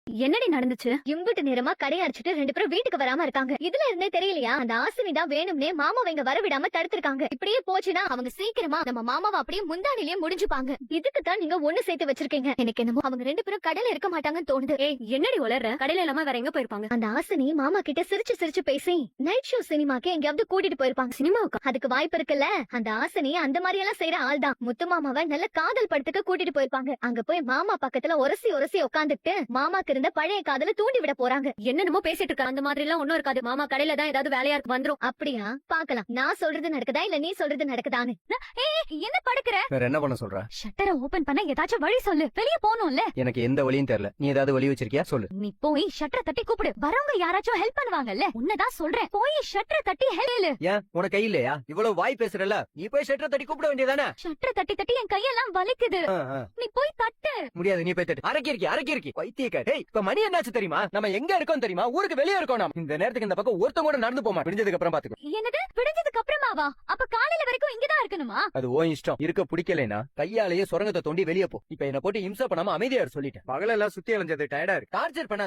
என்னடி நடந்துச்சு? இம்புட்டு நேரமா கடை அடிச்சிட்டு 2 பேரும் வீட்டுக்கு வராம இருக்காங்க. இதுல இருந்தே தெரியலையா அந்த ஆசினி தான் வேணும்னே மாமாவை இங்க வர விடாம தடுத்திருக்காங்க. இப்படியே போச்சுன்னா அவங்க சீக்கிரமா நம்ம மாமாவை அப்படியே முந்தானிலேயே முடிஞ்சுப்பாங்க. இதுக்கு தான் நீங்க ஒண்ணு சேர்த்து வச்சிருக்கீங்க. எனக்கு என்னமோ அவங்க 2 பேரும் கடையில இருக்க மாட்டாங்கன்னு தோணுது. ஏய், என்னடி உளற? கடையில இல்லாம வேற எங்க போயிருப்பாங்க? அந்த ஆசினி மாமா கிட்ட சிரிச்சு சிரிச்சு பேசி நைட் ஷோ சினிமாக்கு எங்கயாவது கூட்டிட்டு போயிருப்பாங்க. சினிமாவுக்கு அதுக்கு வாய்ப்பு இருக்குல்ல. அந்த ஆசினி அந்த மாதிரி எல்லாம் செய்யற ஆள் தான். முத்து மாமாவை நல்ல காதல் படத்துக்கு கூட்டிட்டு போயிருப்பாங்க. அங்க போய் மாமா பக்கத்துல உரசி உரசி உட்காந்துட்டு மாமாக்கு இருந்த பழைய காதல தூண்டி விட போறாங்க. என்னென்னமோ பேசிட்டு இருக்க. அந்த மாதிரி எல்லாம் ஒண்ணும் இருக்காது. மாமா கடையில தான் ஏதாவது வேலையா இருக்கு வந்துரும். அப்படியா? பாக்கலாம். நான் சொல்றது நடக்குதா இல்ல நீ சொல்றது நடக்குதான்னு. என்ன படுக்கிற? வேற என்ன பண்ண சொல்ற? ஷட்டரை ஓபன் பண்ண ஏதாச்சும் வழி சொல்லு. வெளிய போணும்ல. எனக்கு எந்த வழியும் தெரியல. நீ ஏதாவது வழி வச்சிருக்கியா சொல்லு. நீ போய் ஷட்டரை தட்டி கூப்பிடு. வரவங்க யாராச்சும் ஹெல்ப் பண்ணுவாங்கல்ல. உன்னதான் சொல்றேன். போய் ஷட்டரை தட்டி ஹெல்ப். ஏன் உனக்கு கை இல்லையா? இவ்வளவு வாய் பேசுறல, நீ போய் ஷட்டரை தட்டி கூப்பிட வேண்டியதானே? ஷட்டரை தட்டி தட்டி என் கையெல்லாம் வலிக்குது. நீ போய் தட்டு. முடியாது, நீ போய் தட்டு. அரக்கி பைத்தியக்கார. ஏய், இப்ப மணி என்னாச்சு தெரியுமா? நம்ம எங்க இருக்கோம் தெரியுமா? ஊருக்கு வெளியே இருக்கோம். நாம இந்த நேரத்துக்கு இந்த பக்கம் ஒருத்தங்க கூட நடந்து போமா. விடிஞ்சதுக்கு அப்புறம் பாத்துக்கோ. என்னது? விடிஞ்சதுக்கு அப்புறமாவா? அப்ப காலையில வரைக்கும் இங்கதான் இருக்கணுமா? அது ஓ இஷ்டம். இருக்க பிடிக்கலைனா கையாலேயே சுரங்கத்தை தோண்டி வெளியே போ. இப்ப என்ன போட்டு இம்சா பண்ணாம அமைதியா சொல்லிட்டேன். பகலெல்லாம் சுத்தி அலைஞ்சது டயர்டா இருக்கு. டார்ச்சர் பண்ண